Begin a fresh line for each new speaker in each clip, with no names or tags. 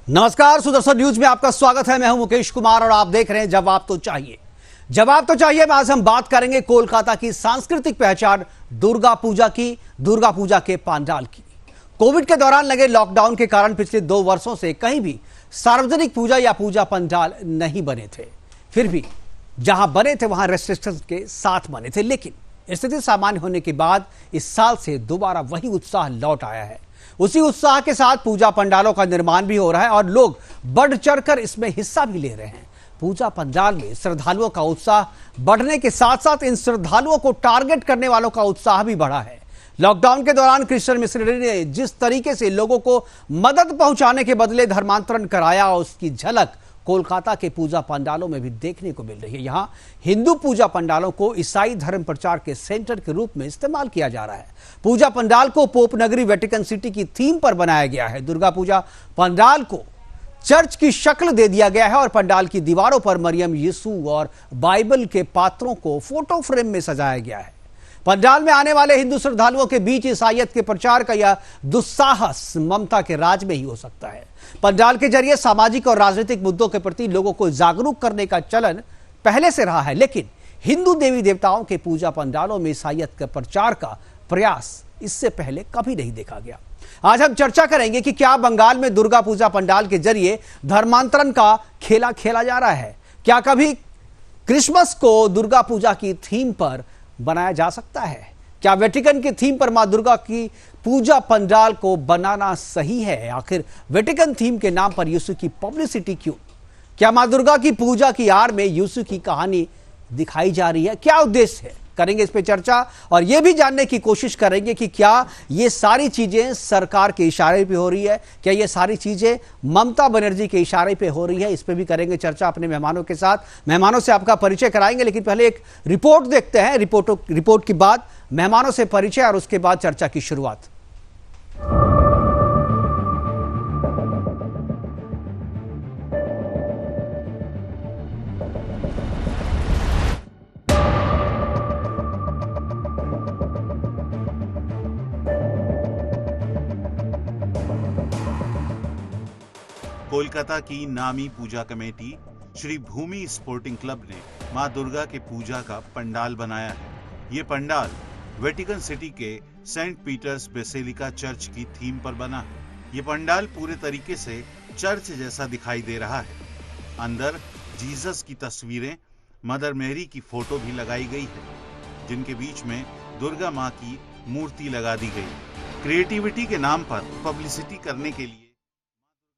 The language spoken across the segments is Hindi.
नमस्कार, सुदर्शन न्यूज में आपका स्वागत है। मैं हूं मुकेश कुमार और आप देख रहे हैं जवाब तो चाहिए। जवाब तो चाहिए में आज हम बात करेंगे कोलकाता की सांस्कृतिक पहचान दुर्गा पूजा के पंडाल की। कोविड के दौरान लगे लॉकडाउन के कारण पिछले 2 वर्षों से कहीं भी सार्वजनिक पूजा या पूजा पंडाल नहीं बने थे। फिर भी जहां बने थे वहां रेस्ट्रिक्शंस के साथ बने थे, लेकिन स्थिति सामान्य होने के बाद इस साल से दोबारा वही उत्साह लौट आया है। उसी उत्साह के साथ पूजा पंडालों का निर्माण भी हो रहा है और लोग बढ़ चढ़कर इसमें हिस्सा भी ले रहे हैं। पूजा पंडाल में श्रद्धालुओं का उत्साह बढ़ने के साथ साथ इन श्रद्धालुओं को टारगेट करने वालों का उत्साह भी बढ़ा है। लॉकडाउन के दौरान क्रिश्चियन मिशनरी ने जिस तरीके से लोगों को मदद पहुंचाने के बदले धर्मांतरण कराया, उसकी झलक कोलकाता के पूजा पंडालों में भी देखने को मिल रही है। यहां हिंदू पूजा पंडालों को ईसाई धर्म प्रचार के सेंटर के रूप में इस्तेमाल किया जा रहा है। पूजा पंडाल को पोप नगरी वेटिकन सिटी की थीम पर बनाया गया है। दुर्गा पूजा पंडाल को चर्च की शक्ल दे दिया गया है और पंडाल की दीवारों पर मरियम, यीशु और बाइबल के पात्रों को फोटो फ्रेम में सजाया गया है। पंडाल में आने वाले हिंदू श्रद्धालुओं के बीच ईसाईयत के प्रचार का यह दुस्साहस ममता के राज में ही हो सकता है। पंडाल के जरिए सामाजिक और राजनीतिक मुद्दों के प्रति लोगों को जागरूक करने का चलन पहले से रहा है, लेकिन हिंदू देवी देवताओं के पूजा पंडालों में ईसाईयत के प्रचार का प्रयास इससे पहले कभी नहीं देखा गया। आज हम चर्चा करेंगे कि क्या बंगाल में दुर्गा पूजा पंडाल के जरिए धर्मांतरण का खेला खेला जा रहा है। क्या कभी क्रिसमस को दुर्गा पूजा की थीम पर बनाया जा सकता है? क्या वेटिकन की थीम पर मां दुर्गा की पूजा पंडाल को बनाना सही है? आखिर वेटिकन थीम के नाम पर यीशु की पब्लिसिटी क्यों? क्या मां दुर्गा की पूजा की आड़ में यीशु की कहानी दिखाई जा रही है? क्या उद्देश्य है? करेंगे इस पे चर्चा और यह भी जानने की कोशिश करेंगे कि क्या ये सारी चीजें सरकार के इशारे पे हो रही है, क्या ये सारी चीजें ममता बनर्जी के इशारे पे हो रही है। इस पे भी करेंगे चर्चा अपने मेहमानों के साथ। मेहमानों से आपका परिचय कराएंगे, लेकिन पहले एक रिपोर्ट देखते हैं। रिपोर्ट के बाद मेहमानों से परिचय और उसके बाद चर्चा की शुरुआत।
कोलकाता की नामी पूजा कमेटी श्री भूमि स्पोर्टिंग क्लब ने मां दुर्गा के पूजा का पंडाल बनाया है। ये पंडाल वेटिकन सिटी के सेंट पीटर्स बेसिलिका चर्च की थीम पर बना है। ये पंडाल पूरे तरीके से चर्च जैसा दिखाई दे रहा है। अंदर जीसस की तस्वीरें, मदर मैरी की फोटो भी लगाई गई है, जिनके बीच में दुर्गा मां की मूर्ति लगा दी गई। क्रिएटिविटी के नाम पर पब्लिसिटी करने के लिए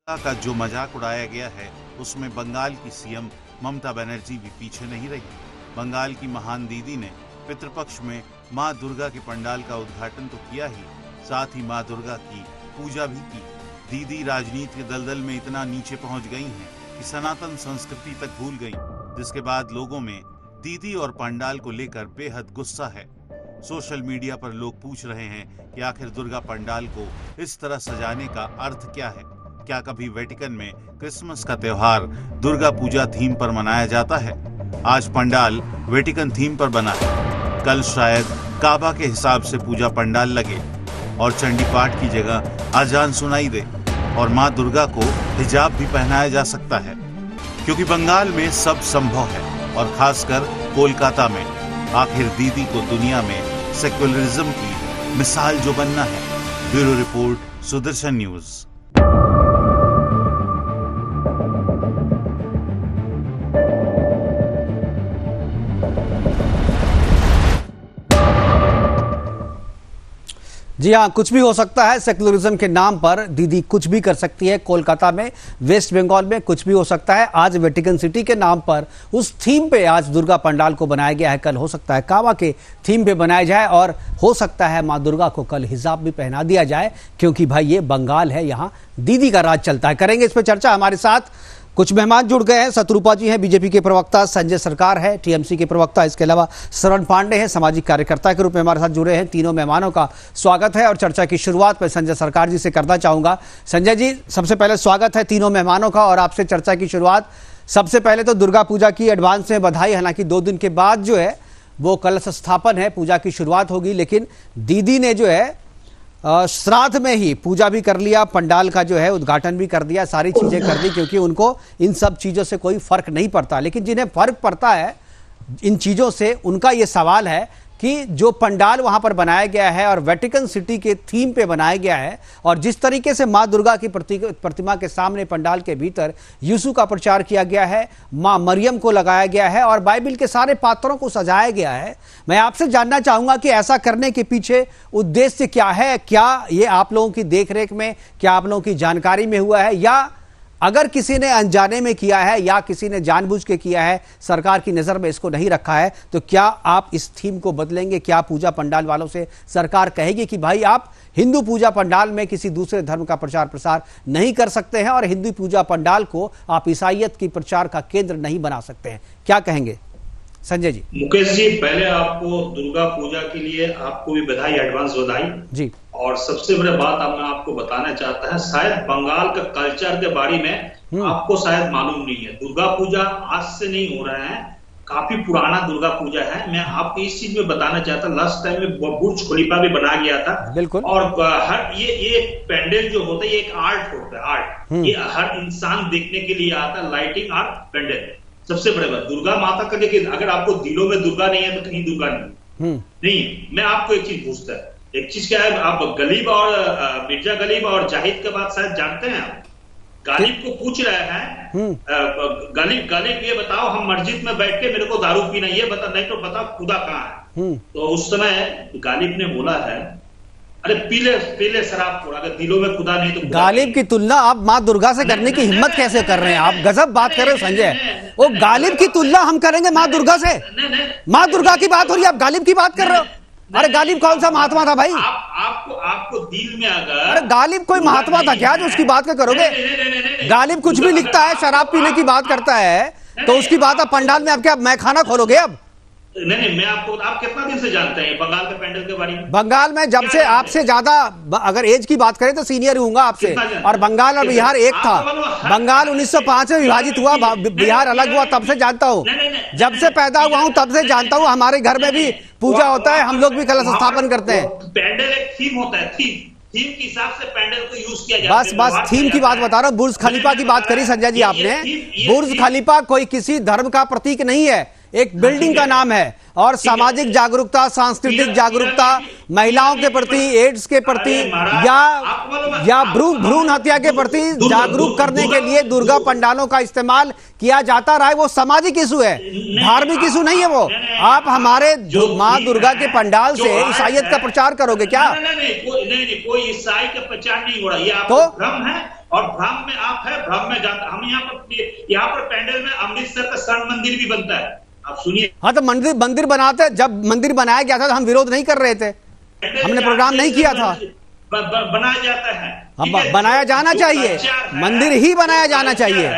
का जो मजाक उड़ाया गया है, उसमें बंगाल की सीएम ममता बनर्जी भी पीछे नहीं रही। बंगाल की महान दीदी ने पितृपक्ष में मां दुर्गा के पंडाल का उद्घाटन तो किया ही, साथ ही मां दुर्गा की पूजा भी की। दीदी राजनीति के दलदल में इतना नीचे पहुंच गई हैं कि सनातन संस्कृति तक भूल गईं, जिसके बाद लोगों में दीदी और पंडाल को लेकर बेहद गुस्सा है। सोशल मीडिया पर लोग पूछ रहे हैं कि आखिर दुर्गा पंडाल को इस तरह सजाने का अर्थ क्या है। क्या कभी वेटिकन में क्रिसमस का त्योहार दुर्गा पूजा थीम पर मनाया जाता है? आज पंडाल वेटिकन थीम पर बना है, कल शायद काबा के हिसाब से पूजा पंडाल लगे और चंडी पाठ की जगह अजान सुनाई दे और मां दुर्गा को हिजाब भी पहनाया जा सकता है, क्योंकि बंगाल में सब संभव है और खासकर कोलकाता में। आखिर दीदी को दुनिया में सेक्युलरिज्म की मिसाल जो बनना है। Bureau report, Sudarshan news.
जी हाँ, कुछ भी हो सकता है। सेक्युलरिज्म के नाम पर दीदी कुछ भी कर सकती है। कोलकाता में, वेस्ट बंगाल में कुछ भी हो सकता है। आज वेटिकन सिटी के नाम पर उस थीम पे आज दुर्गा पंडाल को बनाया गया है। कल हो सकता है काबा के थीम पे बनाया जाए और हो सकता है मां दुर्गा को कल हिजाब भी पहना दिया जाए, क्योंकि भाई ये बंगाल है, यहाँ दीदी का राज चलता है। करेंगे इस पर चर्चा। हमारे साथ कुछ मेहमान जुड़ गए हैं। शत्रुपा जी हैं, बीजेपी के प्रवक्ता, संजय सरकार है, टीएमसी के प्रवक्ता, इसके अलावा शरण पांडे हैं, सामाजिक कार्यकर्ता के रूप में हमारे साथ जुड़े हैं। तीनों मेहमानों का स्वागत है और चर्चा की शुरुआत मैं संजय सरकार जी से करना चाहूंगा। संजय जी, सबसे पहले स्वागत है तीनों मेहमानों का और आपसे चर्चा की शुरुआत। सबसे पहले तो दुर्गा पूजा की एडवांस में बधाई। हालांकि 2 दिन के बाद जो है वो कलश स्थापन है, पूजा की शुरुआत होगी, लेकिन दीदी ने जो है श्राद्ध में ही पूजा भी कर लिया, पंडाल का जो है उद्घाटन भी कर दिया, सारी चीजें कर दी, क्योंकि उनको इन सब चीजों से कोई फर्क नहीं पड़ता। लेकिन जिन्हें फर्क पड़ता है इन चीजों से, उनका ये सवाल है कि जो पंडाल वहां पर बनाया गया है और वेटिकन सिटी के थीम पे बनाया गया है, और जिस तरीके से मां दुर्गा की प्रतिमा के सामने पंडाल के भीतर यीशु का प्रचार किया गया है, मां मरियम को लगाया गया है और बाइबल के सारे पात्रों को सजाया गया है, मैं आपसे जानना चाहूंगा कि ऐसा करने के पीछे उद्देश्य क्या है? क्या ये आप लोगों की देखरेख में, क्या आप लोगों की जानकारी में हुआ है, या अगर किसी ने अनजाने में किया है या किसी ने जानबूझ के किया है, सरकार की नजर में इसको नहीं रखा है, तो क्या आप इस थीम को बदलेंगे? क्या पूजा पंडाल वालों से सरकार कहेगी कि भाई आप हिंदू पूजा पंडाल में किसी दूसरे धर्म का प्रचार प्रसार नहीं कर सकते हैं और हिंदू पूजा पंडाल को आप ईसाईयत की प्रचार का केंद्र नहीं बना सकते हैं? क्या कहेंगे संजय जी?
मुकेश जी, पहले आपको दुर्गा पूजा के लिए आपको भी बधाई, एडवांस बधाई जी। और सबसे बड़ी बात मैं आपको बताना चाहता है, शायद बंगाल का कल्चर के बारे में आपको शायद मालूम नहीं है। दुर्गा पूजा आज से नहीं हो रहा है, काफी पुराना दुर्गा पूजा है। मैं आपको इस चीज में बताना चाहता हूँ, लास्ट टाइम में बुर्ज खलीफा भी बना गया था, बिल्कुल। और हर ये पेंडल जो होता है, ये एक आर्ट होता है, आर्ट। ये हर इंसान देखने के लिए आता है, लाइटिंग और पेंडल। सबसे बड़े बात दुर्गा माता का, लेकिन अगर आपको दिलों में दुर्गा नहीं है तो कहीं दुर्गा नहीं। मैं आपको एक चीज पूछता है, एक चीज क्या है, आप गलीब और मिर्जा गलीब और जाहिद के बात शायद जानते हैं आप? गालिब को पूछ रहे हैं, गालिब ये बताओ, हम मस्जिद में बैठ के मेरे को दारू पीना, ये बता, नहीं तो बताओ खुदा कहाँ है? तो उस समय गालिब ने बोला है, अरे पीले शराब को, अगर दिलों में खुदा नहीं तो। गालिब
की तुलना आप माँ दुर्गा से करने की हिम्मत कैसे कर रहे हैं? आप गजब बात कर रहे हो संजय। वो गालिब की तुलना हम करेंगे माँ दुर्गा से? माँ दुर्गा की बात हो रही है, आप गालिब की बात कर रहे हो? अरे गालिब कौन सा महात्मा था भाई?
आपको दिल में अगर,
अरे गालिब कोई महात्मा था क्या जो उसकी बात क्या करोगे? गालिब कुछ भी लिखता है, शराब पीने की बात करता है, तो उसकी बात आप पंडाल में आप क्या मैं खाना खोलोगे अब?
नहीं, मैं आपको, आप कितना दिन से जानते हैं बंगाल के पेंडल के बारे में?
बंगाल में जब से आपसे ज्यादा, अगर एज की बात करें तो सीनियर हूंगा आपसे। और बंगाल और बिहार एक था। बंगाल 1905 में विभाजित हुआ, बिहार अलग हुआ, तब से जानता हूँ। जब से पैदा हुआ हूँ तब से जानता हूँ। हमारे घर में भी पूजा होता है, हम लोग भी कलश स्थापन करते हैं।
पेंडल एक थीम होता है, थीम के हिसाब से पेंडल को यूज किया जाता है।
बस थीम की बात बता रहा हूँ। बुर्ज खलीफा की बात करी संजय जी आपने। बुर्ज खलीफा कोई किसी धर्म का प्रतीक नहीं है, एक बिल्डिंग का नाम है। और सामाजिक जागरूकता, सांस्कृतिक जागरूकता, महिलाओं के प्रति, एड्स के प्रति या भ्रूण हत्या के प्रति जागरूक करने के लिए दुर्गा पंडालों का इस्तेमाल किया जाता रहा है। वो सामाजिक इशू है, धार्मिक इशू नहीं है वो। आप हमारे माँ दुर्गा के पंडाल से ईसाईयत का प्रचार करोगे क्या?
नहीं, कोई ईसाई का प्रचार नहीं हो रहा, ये आपको भ्रम है। और भ्रम में आप है, भ्रम में जाता। हम यहाँ पर पेंडल में अमृतसर का स्वर्ण मंदिर भी बनता है, आप सुनिए।
हाँ, तो मंदिर बनाते, जब मंदिर बनाया गया था तो हम विरोध नहीं कर रहे थे, हमने प्रोग्राम नहीं किया था।
बनाया जाता है,
अब बनाया जाना चाहिए, मंदिर ही बनाया जाना चाहिए।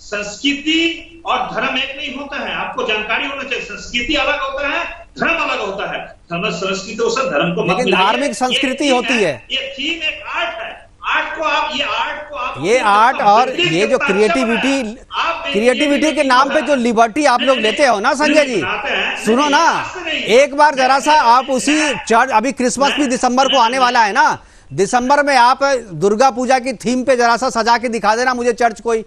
संस्कृति और धर्म एक नहीं होता है, आपको जानकारी होना चाहिए। संस्कृति अलग होता है, धर्म अलग होता है। संस्कृति से धर्म को,
लेकिन धार्मिक संस्कृति होती है।
ये थीम एक आर्ट है।
ये आर्ट और ये जो क्रिएटिविटी के नाम पे जो लिबर्टी आप लोग लेते हो ना संजय जी, सुनो ना, एक बार जरा सा आप उसी चर्च, अभी क्रिसमस भी दिसंबर को आने वाला है ना, दिसंबर में आप दुर्गा पूजा की थीम पे जरा सा सजा के दिखा देना मुझे चर्च, कोई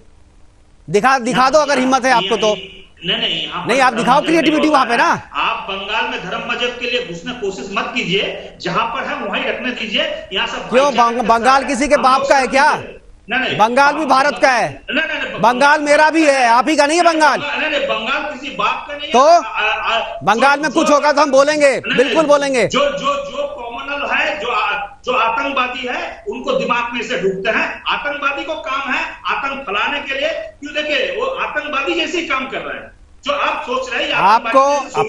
दिखा दो अगर हिम्मत है आपको तो। नहीं, आप दिखाओ क्रिएटिविटी वहां पे ना।
आप बंगाल में धर्म मजहब के लिए घुसने कोशिश मत कीजिए, जहां पर है वहीं रखने दीजिए। यहाँ सब
क्यों, बंगाल किसी के बाप का है क्या? नहीं, बंगाल भी भारत का है। बंगाल मेरा भी है, आप ही का नहीं है बंगाल।
बंगाल किसी बाप का नहीं
तो बंगाल में कुछ होगा तो हम बोलेंगे, बिल्कुल बोलेंगे।
जो कॉमनल है, जो आतंकवादी है, उनको दिमाग में से ढूंढते हैं। आतंकवादी को काम है आतंक फैलाने के लिए। क्यों, देखिए वो आतंकवादी जैसे ही काम कर रहे हैं जो आप सोच रहे हैं।
आपको अब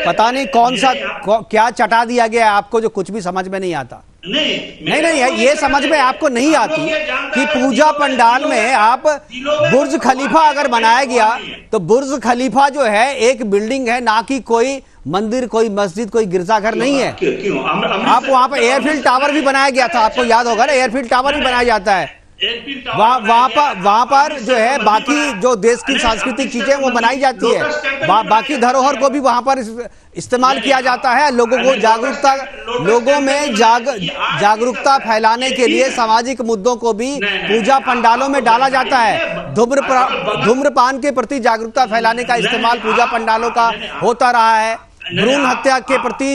पता नहीं कौन सा क्या चटा दिया गया है आपको जो कुछ भी समझ में नहीं आता। नहीं, ये समझ में आपको नहीं आती कि पूजा पंडाल में आप बुर्ज खलीफा अगर बनाया गया तो बुर्ज खलीफा जो है एक बिल्डिंग है, ना कि कोई मंदिर, कोई मस्जिद, कोई गिरजाघर नहीं है। आप वहां पर एयरफील्ड टावर भी बनाया गया था, आपको याद होगा ना, एयरफील्ड टावर भी बनाया जाता है। वहां पर जो है बाकी जो देश की सांस्कृतिक चीजें वो बनाई जाती है, बाकी धरोहर को भी वहां पर इस्तेमाल किया जाता है। लोगों को लोगों में जागरूकता फैलाने के लिए सामाजिक मुद्दों को भी पूजा पंडालों में डाला जाता है। धूम्रपान के प्रति जागरूकता फैलाने का इस्तेमाल पूजा पंडालों का होता रहा है। भ्रूण हत्या के प्रति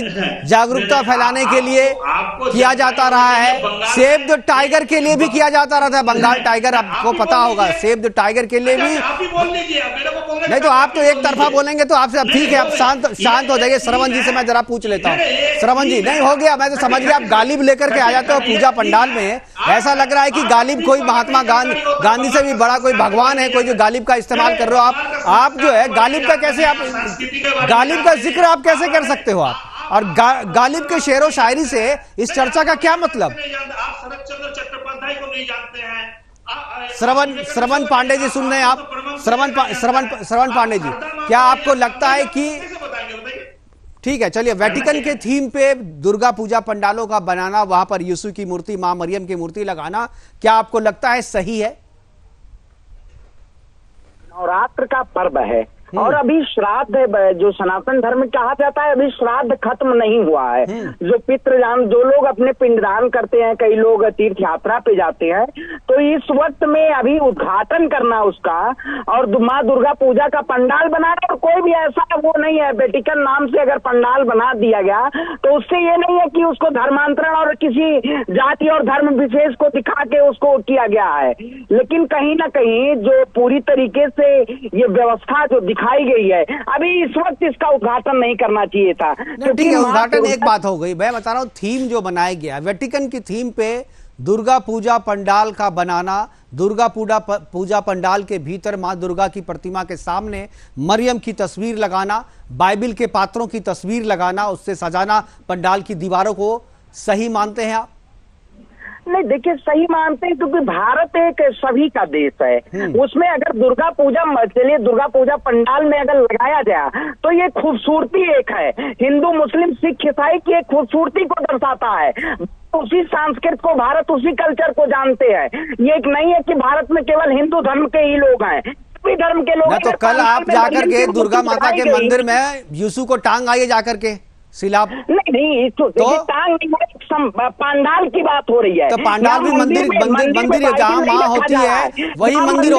जागरूकता फैलाने के लिए किया जाता रहा है। सेव द टाइगर के लिए भी किया जाता रहा था। बंगाल टाइगर आपको पता होगा, सेव द टाइगर के लिए भी। नहीं तो आप तो एक तरफा बोलेंगे तो आपसे, अब ठीक है, आप शांत हो जाइए। श्रवण जी से मैं जरा पूछ लेता हूँ। श्रवण जी, नहीं हो गया, मैं तो समझ गया आप गालिब लेकर के आ जाते हो पूजा पंडाल में। ऐसा लग रहा है कि गालिब कोई महात्मा गांधी से भी बड़ा कोई भगवान है, कोई जो गालिब का इस्तेमाल कर रहे हो आप जो है गालिब का कैसे, आप गालिब का जिक्र आप कैसे कर सकते हो आप? और गालिब के शेरो शायरी से इस चर्चा का क्या मतलब?
आप शरद चंद्र चट्टोपाध्याय को नहीं जानते हैं।
श्रवण पांडे जी, सुन रहे हैं आप? श्रवण पांडे जी, क्या आपको लगता है कि, ठीक है चलिए, वेटिकन के थीम पे दुर्गा पूजा पंडालों का बनाना, वहां पर यीशु की मूर्ति, मां मरियम की मूर्ति लगाना, क्या आपको लगता है सही है?
नवरात्र का पर्व है और अभी श्राद्ध है, जो सनातन धर्म में कहा जाता है, अभी श्राद्ध खत्म नहीं हुआ है। जो पितृदान, जो लोग अपने पिंडदान करते हैं, कई लोग तीर्थ यात्रा पे जाते हैं, तो इस वक्त में अभी उद्घाटन करना उसका और माँ दुर्गा पूजा का पंडाल बनाना, और कोई भी ऐसा वो नहीं है। वेटिकन नाम से अगर पंडाल बना दिया गया तो उससे ये नहीं है कि उसको धर्मांतरण और किसी जाति और धर्म विशेष को दिखा के उसको किया गया है। लेकिन कहीं ना कहीं जो पूरी तरीके से ये व्यवस्था जो दिखाई गई है, अभी इस वक्त इसका उद्घाटन नहीं करना चाहिए था।
ठीक है, उद्घाटन एक बात हो गई। मैं बता रहा हूँ, थीम जो बनाया गया वेटिकन की थीम पे दुर्गा पूजा पंडाल का बनाना, दुर्गा पूजा पंडाल के भीतर मां दुर्गा की प्रतिमा के सामने मरियम की तस्वीर लगाना, बाइबिल के पात्रों की तस्वीर लगाना, उससे सजाना पंडाल की दीवारों को, सही मानते हैं आप?
नहीं, देखिए सही मानते हैं, क्योंकि भारत एक सभी का देश है। उसमें अगर दुर्गा पूजा पंडाल में अगर लगाया गया तो ये खूबसूरती एक है, हिंदू मुस्लिम सिख ईसाई की एक खूबसूरती को दर्शाता है। उसी संस्कृत को, भारत उसी कल्चर को जानते हैं। ये एक नहीं है कि भारत में केवल हिंदू धर्म के ही लोग हैं, सभी धर्म के लोग।
तो कल आप जाकर के दुर्गा माता के मंदिर में यीशु को टांग आइए जाकर के सिला।
नहीं, तो टांग पंडाल की बात हो रही है।
तो पंडाल भी मंदिर है, जहाँ माँ होती है वही मंदिर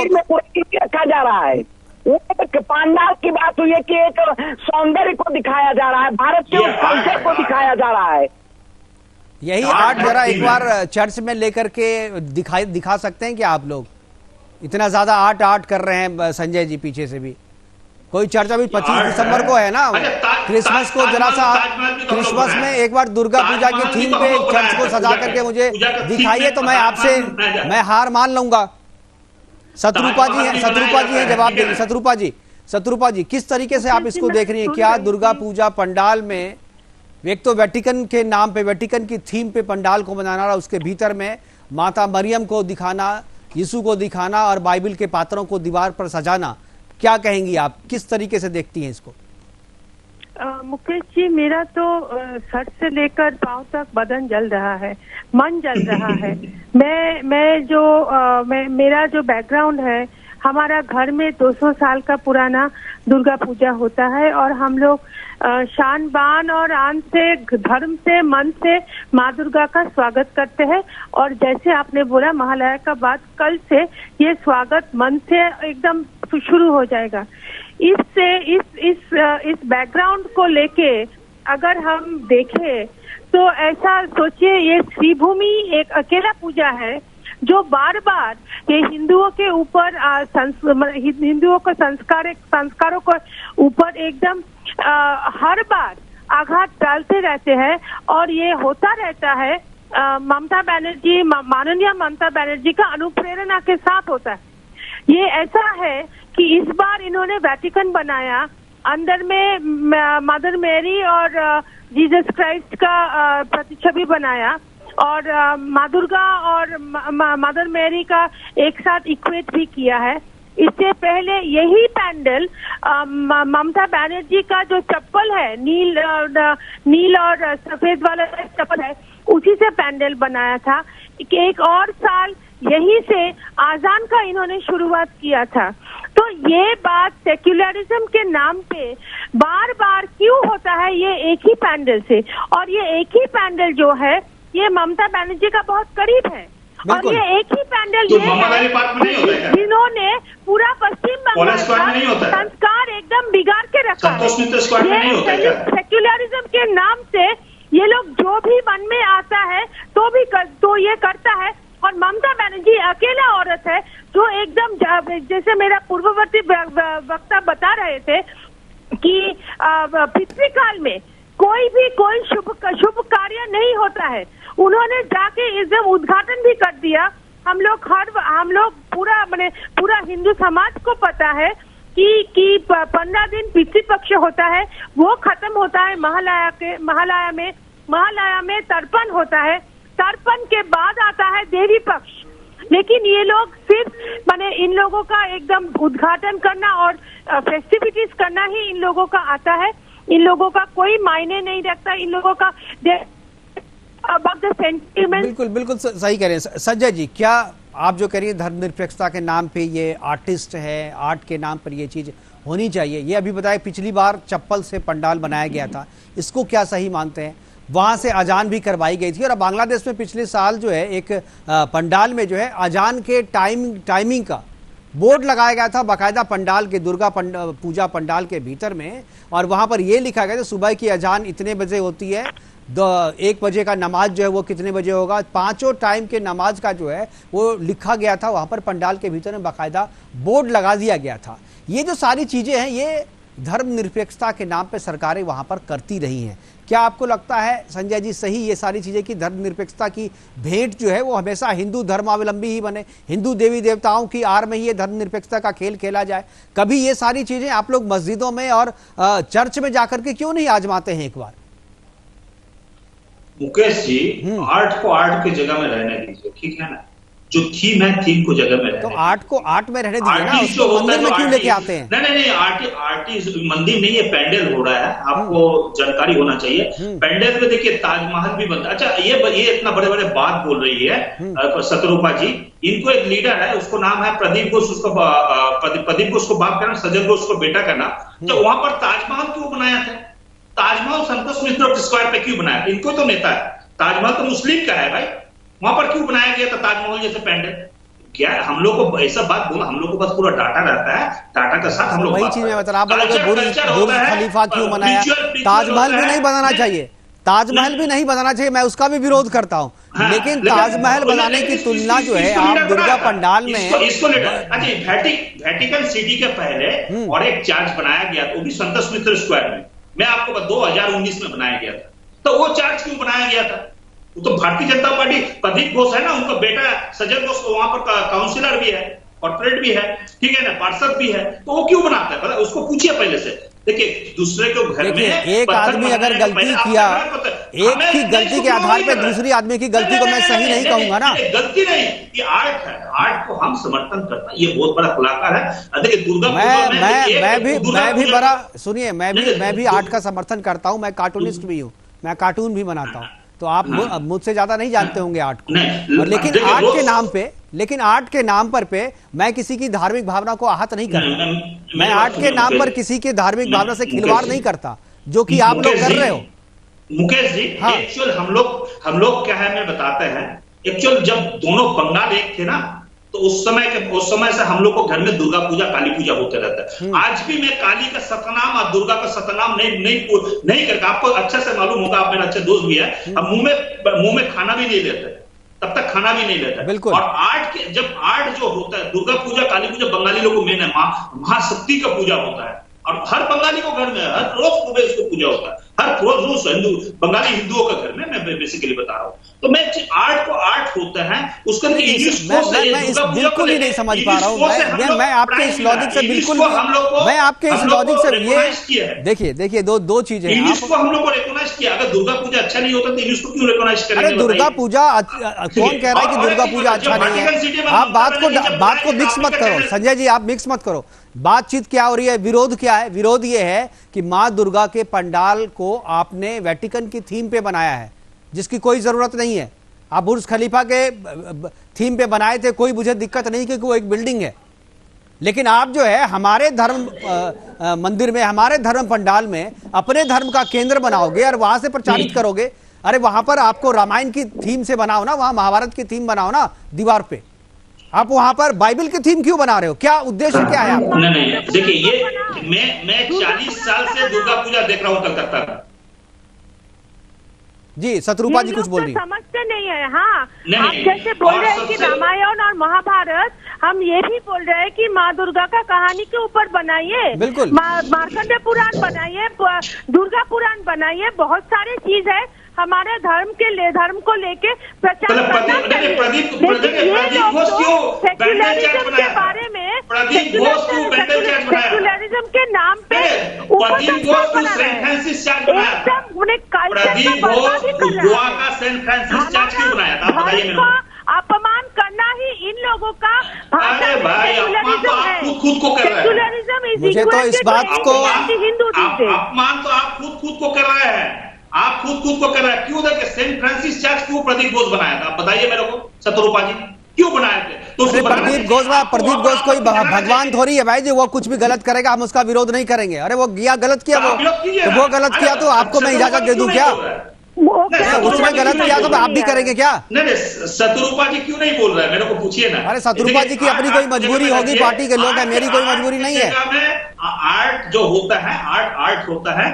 रखा जा रहा है। पंडाल की बात हुई है कि एक सौंदर्य को दिखाया जा रहा है, भारत के उस कल्चर को दिखाया जा रहा है।
यही आर्ट जरा एक बार चर्च में लेकर के दिखा सकते हैं कि आप लोग इतना ज्यादा आर्ट कर रहे हैं संजय जी पीछे से भी। कोई चर्च अभी 25 दिसंबर को है ना, क्रिसमस को जरा सा, क्रिसमस में एक बार दुर्गा पूजा की थीम पे चर्च को सजा करके मुझे दिखाइए, तो मैं आपसे हार मान लूंगा। शत्रुपा जी हैं, जवाब देंगे। शत्रुपा जी, किस तरीके से आप इसको देख रही हैं? क्या दुर्गा पूजा पंडाल में एक तो वेटिकन के नाम पे, वेटिकन की थीम पे पंडाल को बनाना और उसके भीतर में माता मरियम को दिखाना, यीशु को दिखाना और बाइबिल के पात्रों को दीवार पर सजाना, क्या कहेंगी आप? किस तरीके से देखती हैं इसको?
मुकेश जी, मेरा तो सर से लेकर पांव तक बदन जल रहा है, मन जल रहा है। मेरा जो बैकग्राउंड है, हमारा घर में 200 साल का पुराना दुर्गा पूजा होता है और हम लोग शान बान और आन से, धर्म से, मन से माँ दुर्गा का स्वागत करते हैं। और जैसे आपने बोला महालया का बाद, कल से ये स्वागत मन से एकदम शुरू हो जाएगा। इस बैकग्राउंड को लेके अगर हम देखें तो ऐसा सोचिए, ये श्रीभूमि एक अकेला पूजा है जो बार बार ये हिंदुओं के ऊपर, हिंदुओं को संस्कारों के ऊपर एकदम हर बार आघात डालते रहते हैं। और ये होता रहता है ममता बनर्जी, माननीय ममता बनर्जी का अनुप्रेरणा के साथ होता है। ये ऐसा है कि इस बार इन्होंने वेटिकन बनाया, अंदर में मदर मैरी और जीसस क्राइस्ट का प्रतिछवि बनाया और माँ दुर्गा और मदर मैरी का एक साथ इक्वेट भी किया है। इससे पहले यही पैंडल ममता बनर्जी का जो चप्पल है, नील और सफेद वाला चप्पल है, उसी से पैंडल बनाया था। एक और साल यहीं से आजान का इन्होंने शुरुआत किया था। तो ये बात सेक्युलरिज्म के नाम पे बार बार क्यों होता है, ये एक ही पैंडल से, और ये एक ही पैंडल जो है ये ममता बनर्जी का बहुत करीब है, और ये एक ही पैंडल
तो
ये है जिन्होंने पूरा पश्चिम बंगाल का संस्कार एकदम बिगाड़ के रखा है। ये सेक्युलरिज्म के नाम से ये लोग जो भी मन में आता है तो ये करता है। और ममता बनर्जी अकेला औरत है जो एकदम, जैसे मेरा पूर्ववर्ती वक्ता बता रहे थे कि पिछले काल में कोई शुभ कार्य नहीं होता है, उन्होंने जाके एकदम उद्घाटन भी कर दिया। हम लोग पूरा हिंदू समाज को पता है कि 15 दिन पितृपक्ष होता है, वो खत्म होता है महालया में तर्पण होता है, तर्पण के बाद आता है देवी पक्ष। लेकिन ये लोग सिर्फ इन लोगों का एकदम उद्घाटन करना और फेस्टिविटीज करना ही इन लोगों का आता है। इन लोगों का कोई मायने नहीं रखता, इन लोगों का सेंटिमेंट।
बिल्कुल बिल्कुल सही कह रहे हैं संजय जी। क्या आप जो कह रही है धर्मनिरपेक्षता के नाम पे ये आर्टिस्ट है, आर्ट के नाम पर ये चीज होनी चाहिए, ये अभी बताया पिछली बार चप्पल से पंडाल बनाया गया था, इसको क्या सही मानते हैं? वहां से अजान भी करवाई गई थी, और बांग्लादेश में पिछले साल जो है एक पंडाल में जो है अजान के टाइमिंग का बोर्ड लगाया गया था बाकायदा पंडाल के, दुर्गा पूजा पंडाल के भीतर में, और वहां पर यह लिखा गया था सुबह की अजान इतने बजे होती है, 1 बजे का नमाज जो है वो कितने बजे होगा, 5 टाइम के नमाज का जो है वो लिखा गया था वहां पर पंडाल के भीतर में, बाकायदा बोर्ड लगा दिया गया था। ये जो सारी चीजें हैं ये धर्मनिरपेक्षता के नाम पे सरकारें वहां पर करती रही हैं। क्या आपको लगता है संजय जी सही ये सारी चीजें कि धर्मनिरपेक्षता की भेंट जो है वो हमेशा हिंदू धर्मावलंबी ही बने, हिंदू देवी देवताओं की आड़ में ही ये धर्मनिरपेक्षता का खेल खेला जाए? कभी ये सारी चीजें आप लोग मस्जिदों में और चर्च में जाकर के क्यों नहीं आजमाते हैं एक बार?
मुकेश जी, आर्ट को आर्ट की जगह में रहने दीजिए, ठीक है ना? जो थीम है थीम को जगह में रहने,
तो आर्ट को आर्ट में रहने दीजिए ना, उसको मंदिर में क्यों लेके आते हैं?
नहीं, आर्टिस्ट मंदिर नहीं है, पेंडल हो रहा है, आपको जानकारी होना चाहिए। पेंडल में देखिए ताजमहल भी बनता है। अच्छा, ये इतना बड़े बड़े बात बोल रही है शतरूपा जी, इनको एक लीडर है, उसको नाम है प्रदीप घोष, प्रदीप घोष को बाप करना, सजल घोष को बेटा करना। तो वहां पर ताजमहल क्यों बनाया था? ताजमहल संतोष मिश्र स्क्वायर पे क्यों बनाया? इनको तो नेता है, ताजमहल तो मुस्लिम का है भाई, वहां पर क्यों बनाया गया था ताजमहल जैसे पेंडल? क्या हम लोग को ऐसा बात बोला, हम लोग को बस पूरा डाटा रहता है, डाटा के साथ हम लोग
वही चीज में मतलब आप बुर्ज खलीफा क्यों बनाया? ताजमहल भी नहीं बनाना चाहिए, ताजमहल भी नहीं बनाना चाहिए, मैं उसका भी विरोध करता हूँ, लेकिन ताजमहल बनाने की तुलना जो है आप दुर्गा पंडाल में
इसको वेटिकन सिटी के पहले और एक चर्च बनाया गया था, वो भी संतोष मिश्र स्क्वायर में, मैं आपको 2019 में बनाया गया था। तो वो चर्च क्यों बनाया गया था? वो तो भारतीय जनता पार्टी, प्रदीप घोष है ना, उनका बेटा सजल घोष वहां पर काउंसिलर भी है, कॉर्पोरेट भी है, ठीक है ना, पार्षद भी है, तो वो क्यों बनाता है? उसको पूछिए पहले से। देखिए दूसरे के घर में
एक आदमी अगर गलती किया, एक की गलती के आधार पे दूसरी आदमी की गलती को मैं सही नहीं कहूंगा ना।
गलती नहीं, ये आर्ट है, आर्ट को हम समर्थन करते हैं, ये बहुत बड़ा कलाकार है। देखिए दुर्गा
मैं भी बड़ा सुनिए, मैं भी आर्ट का समर्थन करता हूं, मैं कार्टूनिस्ट भी हूं, मैं कार्टून भी बनाता हूं, तो आप मुझसे ज्यादा नहीं जानते होंगे आर्ट को, लेकिन आर्ट के नाम पर मैं किसी की धार्मिक भावना को आहत नहीं करता, मैं आर्ट के नाम पर किसी की धार्मिक भावना से खिलवाड़ नहीं करता, जो कि आप लोग कर रहे हो।
मुकेश जी, एक्चुअल हम लोग क्या है मैं बताते हैं, एक्चुअल जब दोनों बंगाल एक थे ना, तो उस समय से हम लोग को घर में दुर्गा पूजा काली पूजा होते रहता है। आज भी मैं काली का सतनाम और दुर्गा का सतनाम नहीं करता, आपको अच्छे से मालूम होगा, आप मेरे अच्छे दोस्त भी है, अब मुंह में खाना भी नहीं लेते, तब तक खाना भी नहीं लेता।
बिल्कुल।
और जब आर्ट जो होता है, दुर्गा पूजा काली पूजा बंगाली लोगों को मेन है, महाशक्ति का पूजा होता है, और हर बंगाली को घर में हर रोज सुबह इसको पूजा होता है, हर रोज बंगाली हिंदुओं का घर में, मैं बेसिकली बता रहा हूँ। तो मैं आर्ट को आर्ट होता है, उसका
बिल्कुल ही नहीं समझ पा रहा हूँ मैं आपके इस लॉजिक से बिल्कुल, मैं आपके इस लॉजिक से ये देखिए दो चीजें हैं।
इसको हम लोग को रिकॉग्नाइज किया, अगर दुर्गा पूजा अच्छा नहीं होता तो इसको क्यों रिकॉग्नाइज करेंगे?
अरे दुर्गा पूजा कौन कह रहा है कि दुर्गा पूजा अच्छा नहीं है? आप बात को मिक्स मत करो संजय जी, आप मिक्स मत करो। बातचीत क्या हो रही है, विरोध क्या है? विरोध ये है कि माँ दुर्गा के पंडाल को आपने वेटिकन की थीम पे बनाया है, जिसकी कोई जरूरत नहीं है। आप बुर्ज खलीफा के थीम पे बनाए थे, कोई मुझे दिक्कत नहीं क्योंकि वो एक बिल्डिंग है। लेकिन आप जो है हमारे धर्म मंदिर में, हमारे धर्म पंडाल में अपने धर्म का केंद्र बनाओगे और वहां से प्रचारित करोगे। अरे वहां पर आपको रामायण की थीम से बनाओ ना, वहां महाभारत की थीम बनाओ ना दीवार पे। आप वहां पर बाइबल की थीम क्यों बना रहे हो? क्या उद्देश्य क्या है आपका?
नहीं, देखिए ये मैं 40 साल से दुर्गा पूजा देख रहा हूँ कलकत्ता का।
जी शत्रुपा जी कुछ बोल रही है।
समझते नहीं है। हाँ, आप जैसे बोल रहे हैं कि रामायण और महाभारत, हम ये भी बोल रहे हैं कि माँ दुर्गा का कहानी के ऊपर बनाइए,
बिल्कुल
मार्कंडेय पुराण बनाइए, दुर्गा पुराण बनाइए, बहुत सारी चीज है हमारे धर्म को लेके प्रचार करना चाहिए। सेक्युलरिज्म के बारे में, सेक्युलरिज्म के नाम पे एकदम उन्हें कल्चर का अपमान करना ही इन लोगों का सेक्युलरिज्म है। सेक्युलरिज्म
मुझे तो इस बात को
हिंदू
अपमान तो आप खुद को कर रहे हैं। आप खुद को कर रहे हैं। क्यों? देखिए सेंट फ्रांसिस चर्च क्यों प्रदीप घोष बनाया था? आप बताइए मेरे को शत्रुपा जी, क्यों बनाए थे? तो
प्रदीप घोष कोई भगवान थोड़ी है भाई जी, वो कुछ भी गलत करेगा हम उसका विरोध नहीं करेंगे। अरे वो गलत किया, वो गलत किया तो आपको मैं इजाजत दे दूं क्या? उसने गलत किया तो आप भी करेंगे क्या?
नहीं, शत्रुपा जी क्यों नहीं बोल रहे हैं? मेरे को पूछिए ना।
अरे शत्रुपा जी की अपनी कोई मजबूरी होगी, पार्टी के लोग हैं, मेरी कोई मजबूरी नहीं है।
आर्ट जो होता है, आर्ट होता है,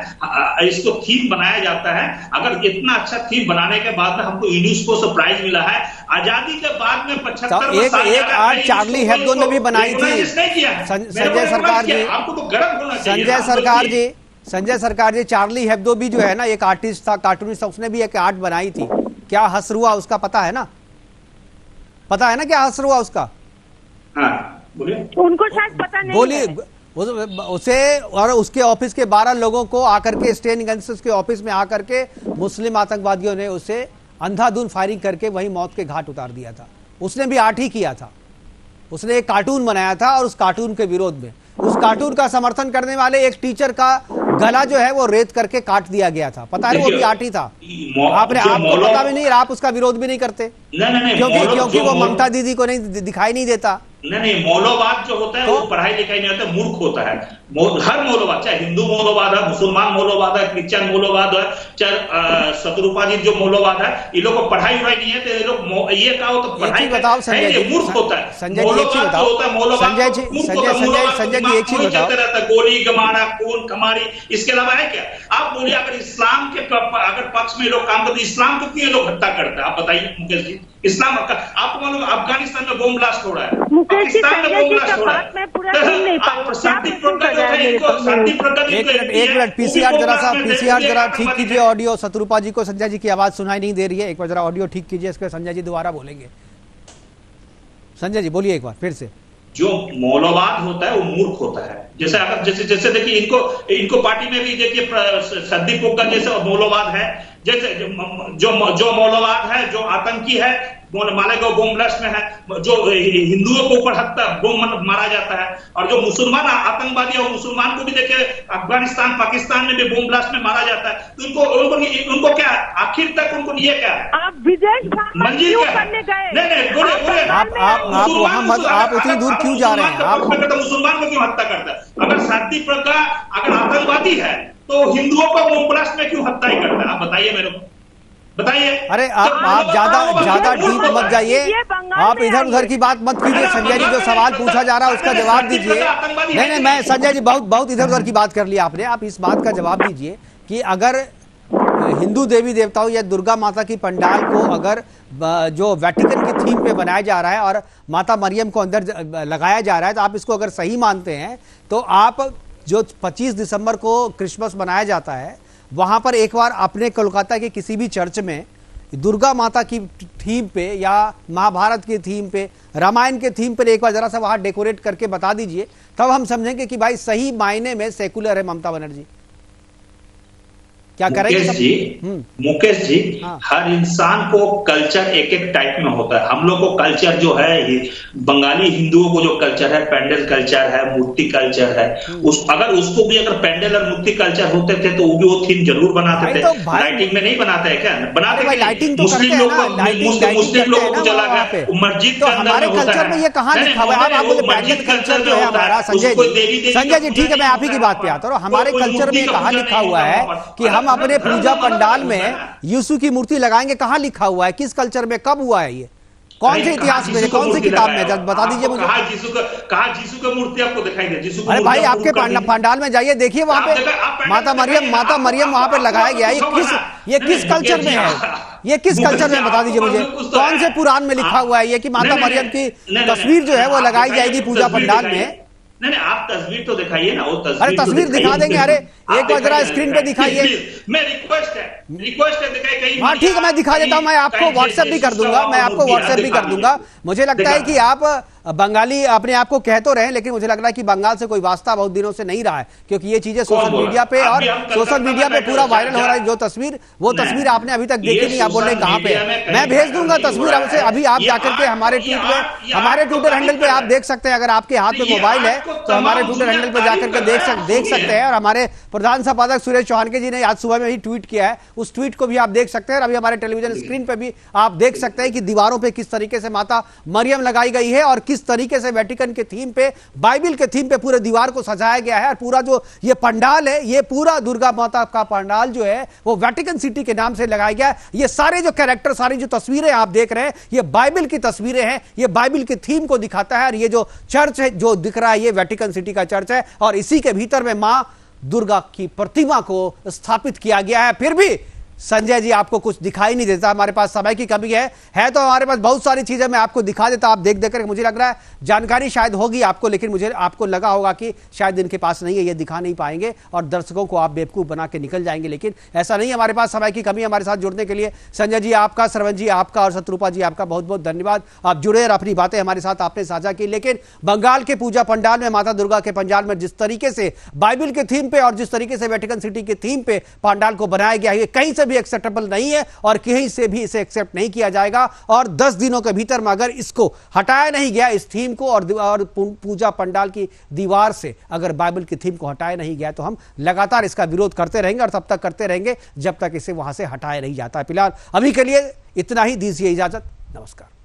इसको थीम बनाया जाता है। अगर इतना अच्छा थीम बनाने के बाद में हमको यूनेस्को से प्राइज मिला है, आजादी के बाद में 75
एक आर्ट चार्ली हेब्डो ने भी बनाई थी। संजय सरकार जी,
आपको तो गर्व होना चाहिए।
संजय सरकार जी, चार्ली हेब्डो भी जो है ना एक आर्टिस्ट था, कार्टूनिस्ट था, उसने भी एक आर्ट बनाई थी। क्या हश्र हुआ उसका पता है ना? पता है ना क्या हश्र हुआ उसका?
हाँ, बोलिए।
उनको शायद पता नहीं।
बोलिए उसे और उसके ऑफिस के 12 लोगों को आकर के स्टेन गन्स के ऑफिस में आकर के मुस्लिम आतंकवादियों ने उसे अंधाधुंध फायरिंग करके वही मौत के घाट उतार दिया था। उसने भी आर्ट ही किया था। उसने एक कार्टून बनाया था और उस कार्टून के विरोध में, उस कार्टून का समर्थन करने वाले एक टीचर का गला जो है वो रेत करके काट दिया गया था। पता है वो भी आर्ट ही था। आपको पता भी नहीं, आप उसका विरोध भी नहीं करते क्योंकि वो ममता दीदी को नहीं दिखाई नहीं देता।
नहीं, मौलवाद जो होता है वो पढ़ाई लिखाई नहीं होता, मूर्ख होता है। हर मौलवाद, चाहे हिंदू मौलवाद है, मुसलमान मौलवाद है, क्रिश्चियन मौलवाद है, चाहे शत्रुपा जी जो मौलवाद है, ये लोग को पढ़ाई हुई नहीं है तो ये लोग ये कहो तो पढ़ाई
बताओ। संजय जी,
मूर्ख होता है।
संजय जी एक चीज बताओ। संजय जी एक चीज बताओ।
गोली गमारा, खून खमारी, इसके अलावा है क्या? आप बोलिए, अगर इस्लाम के अगर पक्ष में लोग काम करते, इस्लाम को क्यों लोग हत्या करते हैं? आप बताइए मुकेश जी। इस्लाम आपको मालूम अफगानिस्तान में बॉम्ब ब्लास्ट हो रहा है, पाकिस्तान में बॉम्ब ब्लास्ट हो रहा है।
एक मिनट पीसीआर जरा ठीक कीजिए ऑडियो। शत्रुपा जी को संजय जी की आवाज सुनाई नहीं दे रही है, एक बार जरा ऑडियो ठीक कीजिए, इसके संजय जी दोबारा बोलेंगे। संजय जी बोलिए एक बार फिर से।
जो मौलवाद होता है वो मूर्ख होता है। जैसे देखिए इनको पार्टी में भी देखिए सद्दी पोकर जैसे मौलवाद है, जैसे जो मौलवाद है, जो आतंकी है, मालेगांव बॉम्ब ब्लास्ट में है, जो हिंदुओं को ऊपर हत्या बॉम्ब मारा जाता है, और जो मुसलमान आतंकवादी और मुसलमान को भी देखिए अफगानिस्तान पाकिस्तान में भी बॉम्ब ब्लास्ट में मारा जाता है। तो उनको क्या आखिर तक उनको ये क्या
आप विदेश
मंजिल करने गए? नहीं बोले
आप उतनी दूर क्यों जा रहे हैं? आप
मुसलमान को क्यों हत्या करता है? अगर शांति प्रका अगर आतंकवादी है तो हिंदुओं को बॉम्ब ब्लास्ट में क्यों हत्या करता है? आप बताइए मेरे को, बताइए।
अरे आप ज्यादा डीप मत जाइए, आप इधर उधर की बात मत कीजिए। संजय जी जो सवाल पूछा जा रहा है उसका जवाब दीजिए। नहीं, मैं संजय जी बहुत इधर उधर की बात कर लिया आपने। आप इस बात का जवाब दीजिए कि अगर हिंदू देवी देवताओं या दुर्गा माता की पंडाल को अगर जो वेटिकन की थीम पे बनाया जा रहा है और माता मरियम को अंदर लगाया जा रहा है, तो आप इसको अगर सही मानते हैं तो आप जो 25 दिसंबर को क्रिसमस मनाया जाता है वहां पर एक बार अपने कोलकाता के किसी भी चर्च में दुर्गा माता की थीम पे या महाभारत की थीम पे, रामायण के थीम पर एक बार जरा सा वहां डेकोरेट करके बता दीजिए, तब हम समझेंगे कि भाई सही मायने में सेकुलर है ममता बनर्जी। क्या करेंगे
मुकेश जी, हर इंसान को कल्चर एक एक टाइप में होता है। हम लोग को कल्चर जो है, बंगाली हिंदुओं को जो कल्चर है, पेंडल कल्चर है, मूर्ति कल्चर है, अगर उसको भी अगर पेंडल और मूर्ति कल्चर होते थे तो वो थीम जरूर बनाते थे। लाइटिंग में नहीं बनाते हैं क्या? बनाते
लाइटिंग तो मुस्लिम लोग
को चला गया मस्जिद के अंदर में
कल्चर में ये कहाँ लिखा हुआ है? आप बोले पेंडल कल्चर जो है हमारा, संजय जी ठीक है, मैं आप ही की बात पे आता हूँ। हमारे कल्चर में कहाँ लिखा हुआ है कि हम अपने पूजा पंडाल में यीशु की मूर्ति लगाएंगे? कहाँ लिखा हुआ है? किस कल्चर में कब हुआ है ये? कौन से इतिहास में, कौन सी किताब में? जब बता दीजिए मुझे।
कहा जीसू का मूर्ति आपको दिखाई दे? जीसू
अरे भाई, आपके पंडाल में जाइए, देखिए वहां पे माता मरियम वहां पे लगाया गया। ये किस कल्चर में है? ये किस कल्चर में बता दीजिए मुझे। कौन से पुराण में लिखा हुआ है ये कि माता मरियम की तस्वीर जो है वो लगाई जाएगी पूजा पंडाल में?
नहीं, आप तस्वीर तो दिखाइए ना, वो तस्वीर।
अरे तस्वीर दिखा देंगे। अरे एक बार जरा स्क्रीन पे दिखाइए।
मैं रिक्वेस्ट है दिखाइए।
हाँ ठीक है, मैं दिखा देता हूँ। मैं आपको व्हाट्सएप भी कर दूंगा, मुझे लगता है कि आप बंगाली अपने आप को कह तो रहे हैं, लेकिन मुझे लग रहा है कि बंगाल से कोई वास्ता बहुत दिनों से नहीं रहा है, क्योंकि ये चीजें सोशल मीडिया पे पूरा वायरल हो रहा है। जो तस्वीर, वो तस्वीर आपने अभी तक देखी नहीं। आप बोल रहे हैं कहाँ पे? मैं भेज दूंगा तस्वीर आपसे। अभी आप जाकर के हमारे ट्विटर हैंडल पे आप देख सकते हैं। अगर आपके हाथ में मोबाइल है तो हमारे ट्विटर हैंडल पे जाकर के देख सकते हैं। और हमारे प्रधान संपादक सुरेश चौहान जी ने आज सुबह में ही ट्वीट किया है, उस ट्वीट को भी आप देख सकते हैं। और अभी हमारे टेलीविजन स्क्रीन पे भी आप देख सकते हैं कि दीवारों पे किस तरीके से माता मरियम लगाई गई है और किस तरीके से वेटिकन के थीम पे, बाइबल के थीम पे पूरे दीवार को सजाया गया है। और पूरा जो ये पंडाल है, ये पूरा दुर्गा माता का पंडाल जो है वो वेटिकन सिटी के नाम से लगाया गया है। ये सारे जो कैरेक्टर, सारी जो तस्वीरें आप देख रहे हैं, ये बाइबल की तस्वीरें हैं। ये बाइबल के थीम को दिखाता है। और ये जो चर्च है जो दिख रहा है, ये वेटिकन सिटी का चर्च है और इसी के भीतर में मां दुर्गा की प्रतिमा को स्थापित किया गया है। फिर भी संजय जी आपको कुछ दिखाई नहीं देता। हमारे पास समय की कमी है तो हमारे पास बहुत सारी चीजें मैं आपको दिखा देता। आप देख कर मुझे लग रहा है जानकारी शायद होगी आपको, लेकिन मुझे आपको लगा होगा कि शायद इनके पास नहीं है, ये दिखा नहीं पाएंगे और दर्शकों को आप बेवकूफ बना के निकल जाएंगे। लेकिन ऐसा नहीं, हमारे पास समय की कमी। हमारे साथ जुड़ने के लिए संजय जी आपका, सरवण जी आपका और शत्रुपा जी आपका बहुत बहुत धन्यवाद। आप जुड़े और अपनी बातें हमारे साथ आपने साझा की। लेकिन बंगाल के पूजा पंडाल में, माता दुर्गा के पंडाल में जिस तरीके से बाइबल के थीम पे और जिस तरीके से वेटिकन सिटी के थीम पे पंडाल को बनाया गया है, ये कहीं से भी एक्सेप्टेबल नहीं है और कहीं से भी इसे एक्सेप्ट नहीं किया जाएगा। और 10 दिनों के भीतर में अगर इसको हटाया नहीं गया, इस थीम को और पूजा पंडाल की दीवार से अगर बाइबल की थीम को हटाया नहीं गया, तो हम लगातार इसका विरोध करते रहेंगे और तब तक करते रहेंगे जब तक इसे वहां से हटाया नहीं जाता। फिलहाल अभी के लिए इतना ही, दीजिए इजाजत। नमस्कार।